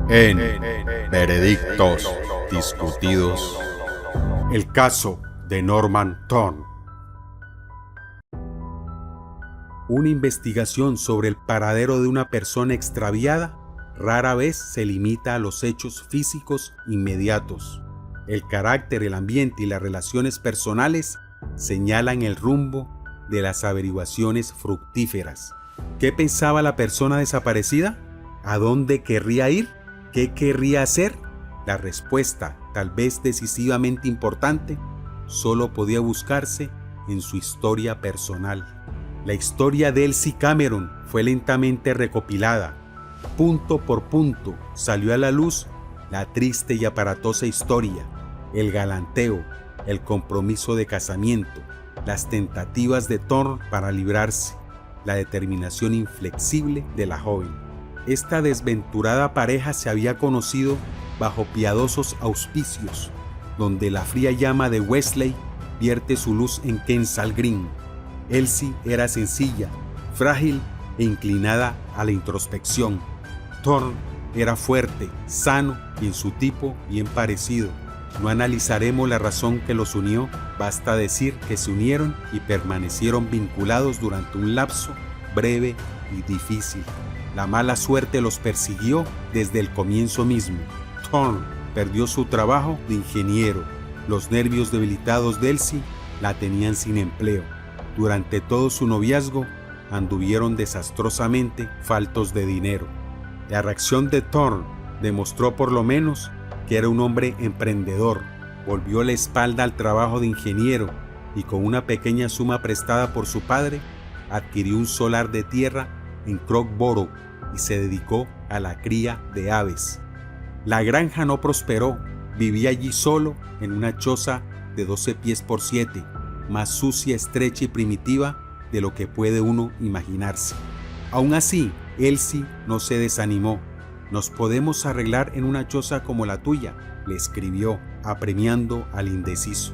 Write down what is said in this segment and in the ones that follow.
En Veredictos Discutidos, el caso de Norman Thorn. Una investigación sobre el paradero de una persona extraviada rara vez se limita a los hechos físicos inmediatos. El carácter, el ambiente y las relaciones personales señalan el rumbo de las averiguaciones fructíferas. ¿Qué pensaba la persona desaparecida? ¿A dónde querría ir? ¿Qué querría hacer? La respuesta, tal vez decisivamente importante, solo podía buscarse en su historia personal. La historia de Elsie Cameron fue lentamente recopilada. Punto por punto salió a la luz la triste y aparatosa historia, el galanteo, el compromiso de casamiento, las tentativas de Thorn para librarse, la determinación inflexible de la joven. Esta desventurada pareja se había conocido bajo piadosos auspicios, donde la fría llama de Wesley vierte su luz en Kensal Green. Elsie era sencilla, frágil e inclinada a la introspección. Thorn era fuerte, sano y en su tipo bien parecido. No analizaremos la razón que los unió, basta decir que se unieron y permanecieron vinculados durante un lapso breve y difícil. La mala suerte los persiguió desde el comienzo mismo. Thorn perdió su trabajo de ingeniero. Los nervios debilitados de Elsie la tenían sin empleo. Durante todo su noviazgo anduvieron desastrosamente faltos de dinero. La reacción de Thorn demostró por lo menos que era un hombre emprendedor. Volvió la espalda al trabajo de ingeniero y con una pequeña suma prestada por su padre adquirió un solar de tierra en Crockborough y se dedicó a la cría de aves. La granja no prosperó. Vivía allí solo en una choza de 12 pies por 7, más sucia, estrecha y primitiva de lo que puede uno imaginarse. Aún así, Elsie no se desanimó. «Nos podemos arreglar en una choza como la tuya», le escribió, apremiando al indeciso.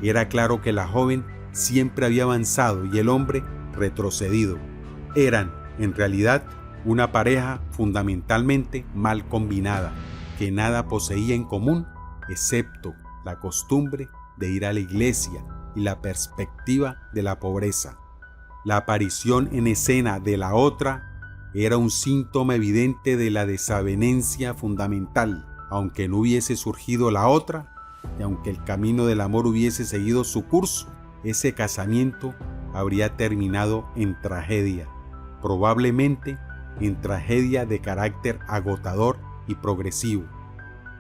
Era claro que la joven siempre había avanzado y el hombre retrocedido. Eran, en realidad, una pareja fundamentalmente mal combinada, que nada poseía en común excepto la costumbre de ir a la iglesia y la perspectiva de la pobreza. La aparición en escena de la otra era un síntoma evidente de la desavenencia fundamental. Aunque no hubiese surgido la otra, y aunque el camino del amor hubiese seguido su curso, ese casamiento habría terminado en tragedia, probablemente en tragedia de carácter agotador y progresivo,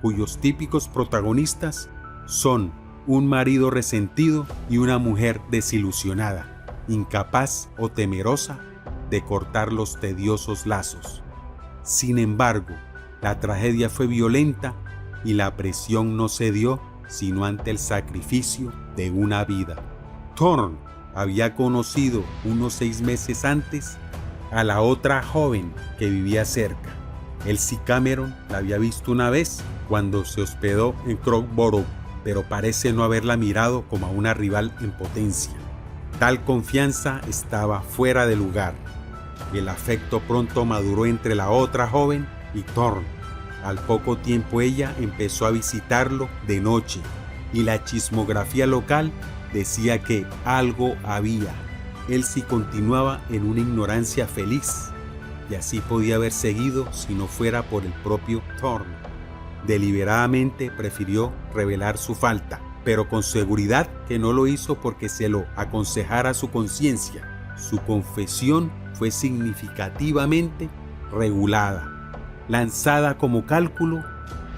cuyos típicos protagonistas son un marido resentido y una mujer desilusionada, incapaz o temerosa de cortar los tediosos lazos. Sin embargo, la tragedia fue violenta y la presión no se dio sino ante el sacrificio de una vida. Thorn había conocido unos 6 meses antes a la otra joven que vivía cerca. Elsie Cameron la había visto una vez cuando se hospedó en Crockborough, pero parece no haberla mirado como a una rival en potencia. Tal confianza estaba fuera de lugar. El afecto pronto maduró entre la otra joven y Thorn. Al poco tiempo ella empezó a visitarlo de noche y la chismografía local decía que algo había. Elsie continuaba en una ignorancia feliz y así podía haber seguido si no fuera por el propio Thorn. Deliberadamente prefirió revelar su falta, pero con seguridad que no lo hizo porque se lo aconsejara su conciencia. Su confesión fue significativamente regulada, lanzada como cálculo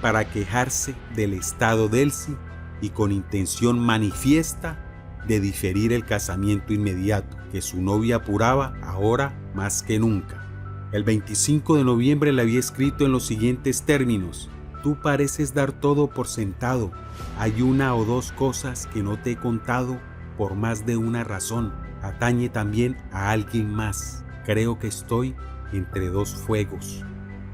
para quejarse del estado de Elsie y con intención manifiesta de diferir el casamiento inmediato que su novia apuraba ahora más que nunca. El 25 de noviembre le había escrito en los siguientes términos: «Tú pareces dar todo por sentado. Hay una o dos cosas que no te he contado por más de una razón. Atañe también a alguien más. Creo que estoy entre dos fuegos».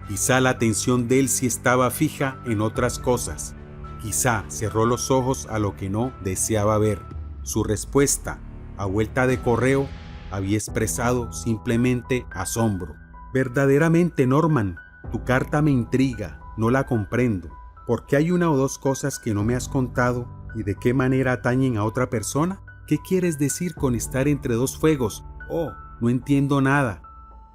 Quizá la atención de Elsie estaba fija en otras cosas. Quizá cerró los ojos a lo que no deseaba ver. Su respuesta, a vuelta de correo, había expresado simplemente asombro. «Verdaderamente, Norman, tu carta me intriga. No la comprendo. ¿Por qué hay una o dos cosas que no me has contado y de qué manera atañen a otra persona? ¿Qué quieres decir con estar entre dos fuegos? Oh, no entiendo nada.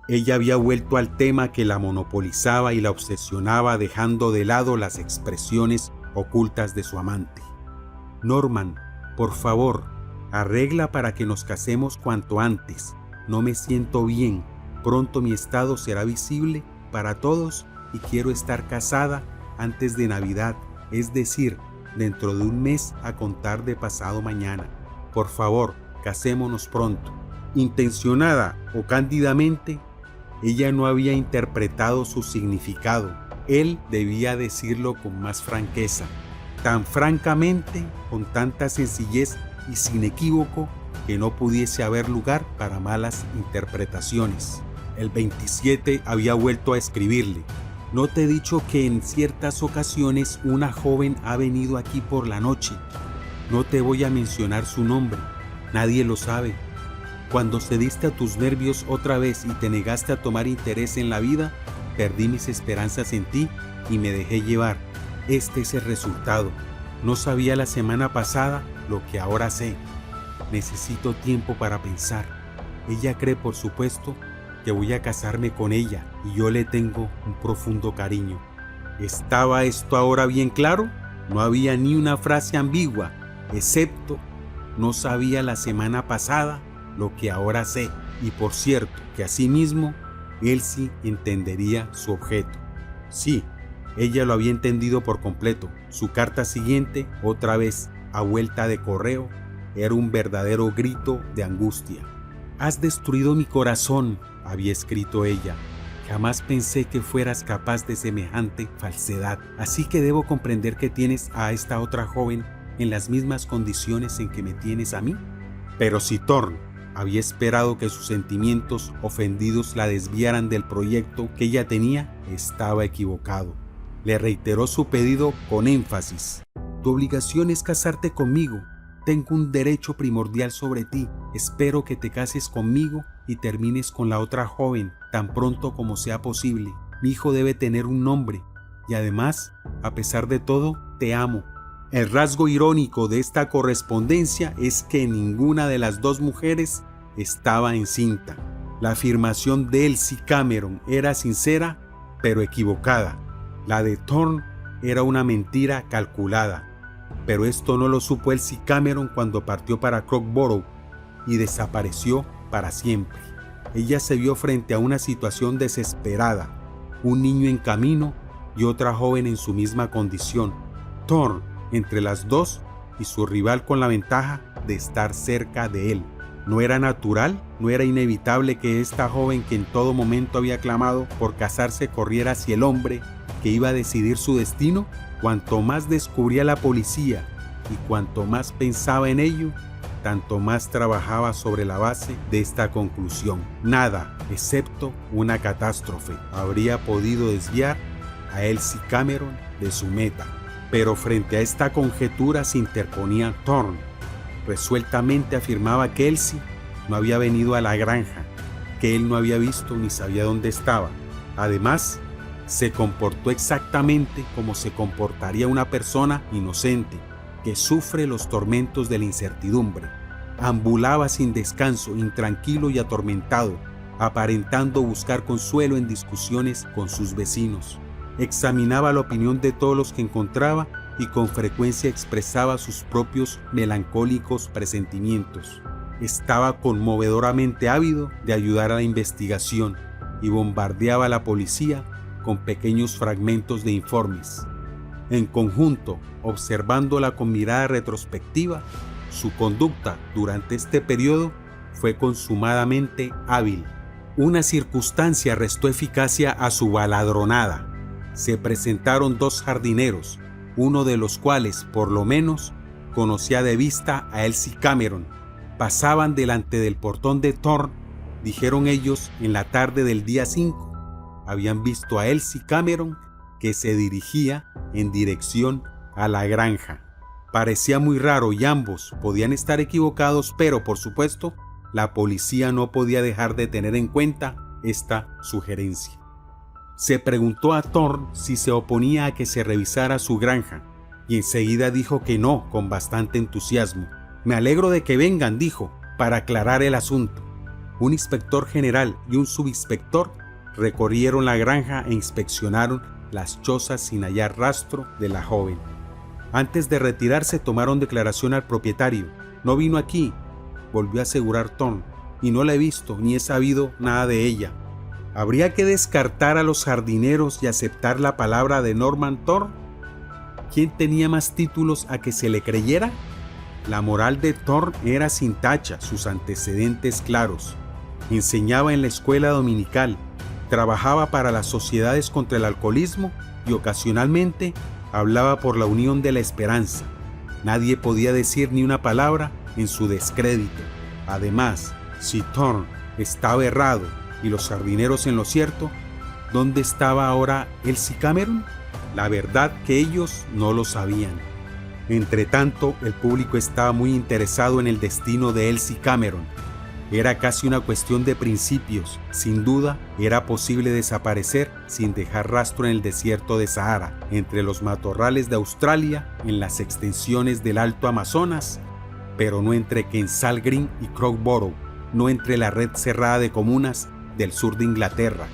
Ella había vuelto al tema que la monopolizaba y la obsesionaba, dejando de lado las expresiones ocultas de su amante. Norman, por favor, arregla para que nos casemos cuanto antes. No me siento bien. Pronto mi estado será visible para todos y quiero estar casada antes de Navidad, es decir, dentro de un mes a contar de pasado mañana. Por favor, casémonos pronto. Intencionada o cándidamente, ella no había interpretado su significado. Él debía decirlo con más franqueza. Tan francamente, con tanta sencillez y sin equívoco, que no pudiese haber lugar para malas interpretaciones. El 27 había vuelto a escribirle. ¿No te he dicho que en ciertas ocasiones una joven ha venido aquí por la noche? No te voy a mencionar su nombre, nadie lo sabe. Cuando cediste a tus nervios otra vez y te negaste a tomar interés en la vida, perdí mis esperanzas en ti y me dejé llevar. Este es el resultado. No sabía la semana pasada lo que ahora sé. Necesito tiempo para pensar. Ella cree, por supuesto, que voy a casarme con ella y yo le tengo un profundo cariño. ¿Estaba esto ahora bien claro? No había ni una frase ambigua, excepto no sabía la semana pasada lo que ahora sé. Y por cierto, que asimismo, Elsie entendería su objeto. Sí, ella lo había entendido por completo. Su carta siguiente, otra vez a vuelta de correo, era un verdadero grito de angustia. «Has destruido mi corazón», había escrito ella. «Jamás pensé que fueras capaz de semejante falsedad. Así que debo comprender que tienes a esta otra joven en las mismas condiciones en que me tienes a mí». Pero si Thorne había esperado que sus sentimientos ofendidos la desviaran del proyecto que ella tenía, estaba equivocado. Le reiteró su pedido con énfasis. «Tu obligación es casarte conmigo. Tengo un derecho primordial sobre ti. Espero que te cases conmigo y termines con la otra joven tan pronto como sea posible. Mi hijo debe tener un nombre y además, a pesar de todo, te amo». El rasgo irónico de esta correspondencia es que ninguna de las dos mujeres estaba encinta. La afirmación de Elsie Cameron era sincera, pero equivocada. La de Thorne era una mentira calculada. Pero esto no lo supo Elsie Cameron cuando partió para Crooksboro y desapareció para siempre. Ella se vio frente a una situación desesperada, un niño en camino y otra joven en su misma condición. Thorne entre las dos y su rival con la ventaja de estar cerca de él. ¿No era natural? ¿No era inevitable que esta joven que en todo momento había clamado por casarse corriera hacia el hombre que iba a decidir su destino? Cuanto más descubría la policía y cuanto más pensaba en ello, tanto más trabajaba sobre la base de esta conclusión. Nada, excepto una catástrofe, habría podido desviar a Elsie Cameron de su meta. Pero frente a esta conjetura se interponía Thorne. Resueltamente afirmaba que Elsie no había venido a la granja, que él no había visto ni sabía dónde estaba. Además, se comportó exactamente como se comportaría una persona inocente que sufre los tormentos de la incertidumbre. Ambulaba sin descanso, intranquilo y atormentado, aparentando buscar consuelo en discusiones con sus vecinos. Examinaba la opinión de todos los que encontraba y con frecuencia expresaba sus propios melancólicos presentimientos. Estaba conmovedoramente ávido de ayudar a la investigación y bombardeaba a la policía con pequeños fragmentos de informes. En conjunto, observándola con mirada retrospectiva, su conducta durante este periodo fue consumadamente hábil. Una circunstancia restó eficacia a su baladronada. Se presentaron dos jardineros, uno de los cuales, por lo menos, conocía de vista a Elsie Cameron. Pasaban delante del portón de Thorne, dijeron ellos, en la tarde del día 5. Habían visto a Elsie Cameron que se dirigía en dirección a la granja. Parecía muy raro y ambos podían estar equivocados, pero por supuesto, la policía no podía dejar de tener en cuenta esta sugerencia. Se preguntó a Thorne si se oponía a que se revisara su granja, y enseguida dijo que no, con bastante entusiasmo. Me alegro de que vengan, dijo, para aclarar el asunto. Un inspector general y un subinspector recorrieron la granja e inspeccionaron las chozas sin hallar rastro de la joven. Antes de retirarse tomaron declaración al propietario. No vino aquí, volvió a asegurar Thorne, y no la he visto ni he sabido nada de ella. ¿Habría que descartar a los jardineros y aceptar la palabra de Norman Thorne? ¿Quién tenía más títulos a que se le creyera? La moral de Thorne era sin tacha, sus antecedentes claros. Enseñaba en la escuela dominical, trabajaba para las sociedades contra el alcoholismo y ocasionalmente hablaba por la Unión de la Esperanza. Nadie podía decir ni una palabra en su descrédito. Además, si Thorne estaba errado y los jardineros en lo cierto, ¿dónde estaba ahora Elsie Cameron? La verdad que ellos no lo sabían. Entretanto, el público estaba muy interesado en el destino de Elsie Cameron. Era casi una cuestión de principios. Sin duda, era posible desaparecer sin dejar rastro en el desierto de Sahara, entre los matorrales de Australia, en las extensiones del Alto Amazonas, pero no entre Kensal Green y Crowborough, no entre la red cerrada de comunas del sur de Inglaterra,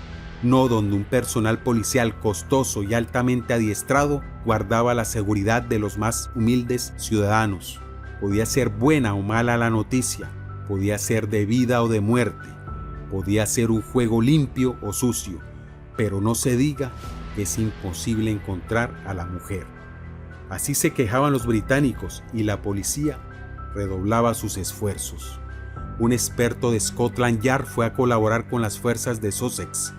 no donde un personal policial costoso y altamente adiestrado guardaba la seguridad de los más humildes ciudadanos. Podía ser buena o mala la noticia, podía ser de vida o de muerte, podía ser un juego limpio o sucio, pero no se diga que es imposible encontrar a la mujer. Así se quejaban los británicos y la policía redoblaba sus esfuerzos. Un experto de Scotland Yard fue a colaborar con las fuerzas de Sussex,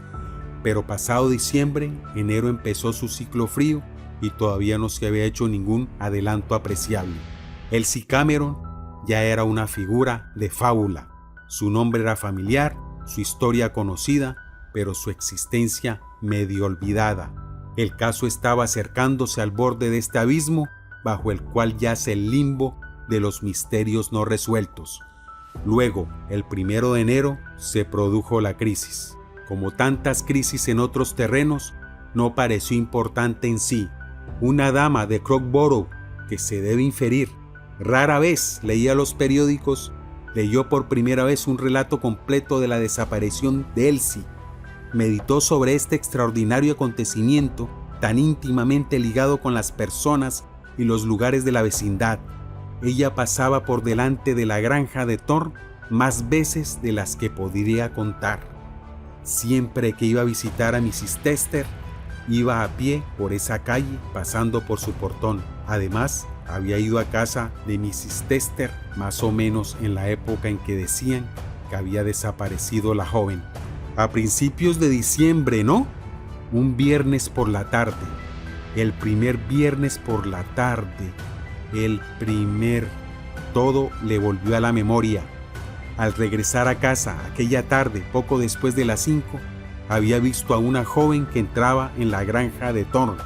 pero pasado diciembre, enero empezó su ciclo frío y todavía no se había hecho ningún adelanto apreciable. Elsie Cameron ya era una figura de fábula. Su nombre era familiar, su historia conocida, pero su existencia medio olvidada. El caso estaba acercándose al borde de este abismo bajo el cual yace el limbo de los misterios no resueltos. Luego, el 1 de enero, se produjo la crisis. Como tantas crisis en otros terrenos, no pareció importante en sí. Una dama de Crowborough, que se debe inferir, rara vez leía los periódicos, leyó por primera vez un relato completo de la desaparición de Elsie. Meditó sobre este extraordinario acontecimiento tan íntimamente ligado con las personas y los lugares de la vecindad. Ella pasaba por delante de la granja de Thorne más veces de las que podría contar. Siempre que iba a visitar a Mrs. Tester, iba a pie por esa calle pasando por su portón. Además, había ido a casa de Mrs. Tester más o menos en la época en que decían que había desaparecido la joven. A principios de diciembre, ¿no? Un viernes por la tarde. El primer viernes por la tarde. Todo le volvió a la memoria. Al regresar a casa aquella tarde, poco después de las 5, había visto a una joven que entraba en la granja de Thorne.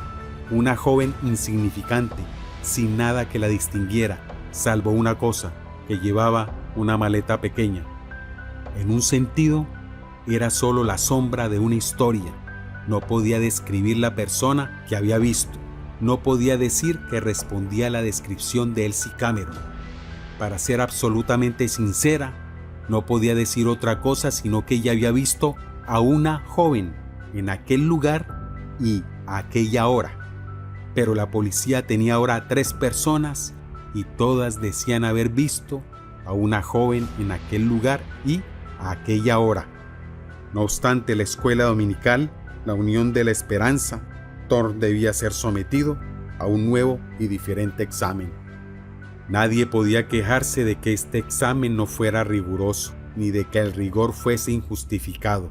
Una joven insignificante, sin nada que la distinguiera, salvo una cosa, que llevaba una maleta pequeña. En un sentido, era solo la sombra de una historia. No podía describir la persona que había visto. No podía decir que respondía a la descripción de Elsie Cameron. Para ser absolutamente sincera, no podía decir otra cosa sino que ella había visto a una joven en aquel lugar y a aquella hora. Pero la policía tenía ahora 3 personas y todas decían haber visto a una joven en aquel lugar y a aquella hora. No obstante, la escuela dominical, la Unión de la Esperanza, Thorne debía ser sometido a un nuevo y diferente examen. Nadie podía quejarse de que este examen no fuera riguroso, ni de que el rigor fuese injustificado.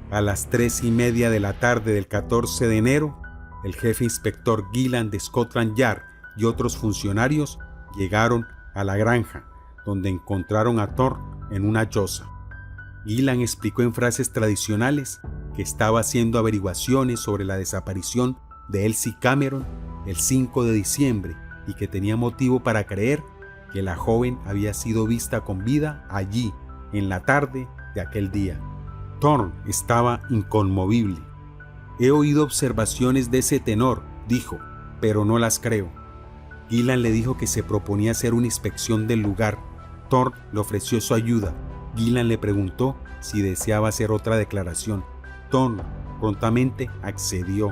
A las 3:30 de la tarde del 14 de enero, el jefe inspector Gillan de Scotland Yard y otros funcionarios llegaron a la granja, donde encontraron a Thorne en una choza. Gillan explicó en frases tradicionales que estaba haciendo averiguaciones sobre la desaparición de Elsie Cameron el 5 de diciembre y que tenía motivo para creer que la joven había sido vista con vida allí en la tarde de aquel día. Thorne estaba inconmovible. He oído observaciones de ese tenor, dijo, pero no las creo. Gillan le dijo que se proponía hacer una inspección del lugar. Thorne le ofreció su ayuda. Gillan le preguntó si deseaba hacer otra declaración. Thorne prontamente accedió.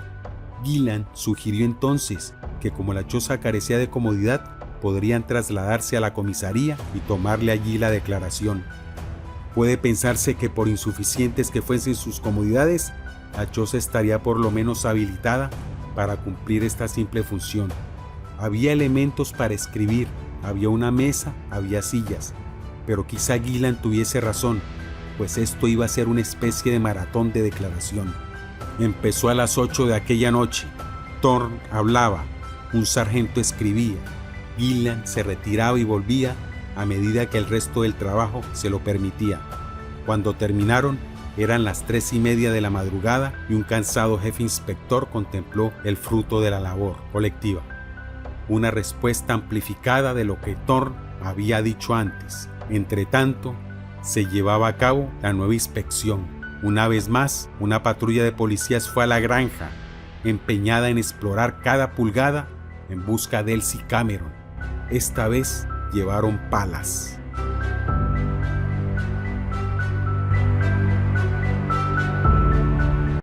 Gillan sugirió entonces que como la choza carecía de comodidad, podrían trasladarse a la comisaría y tomarle allí la declaración. Puede pensarse que por insuficientes que fuesen sus comodidades, la choza estaría por lo menos habilitada para cumplir esta simple función. Había elementos para escribir, había una mesa, había sillas, pero quizá Gillan tuviese razón, pues esto iba a ser una especie de maratón de declaración. Empezó a las 8 de aquella noche. Thorne hablaba, un sargento escribía, Gillan se retiraba y volvía a medida que el resto del trabajo se lo permitía. Cuando terminaron, eran las 3:30 de la madrugada y un cansado jefe inspector contempló el fruto de la labor colectiva. Una respuesta amplificada de lo que Thorne había dicho antes. Entretanto, se llevaba a cabo la nueva inspección. Una vez más, una patrulla de policías fue a la granja, empeñada en explorar cada pulgada en busca de Elsie Cameron. Esta vez llevaron palas.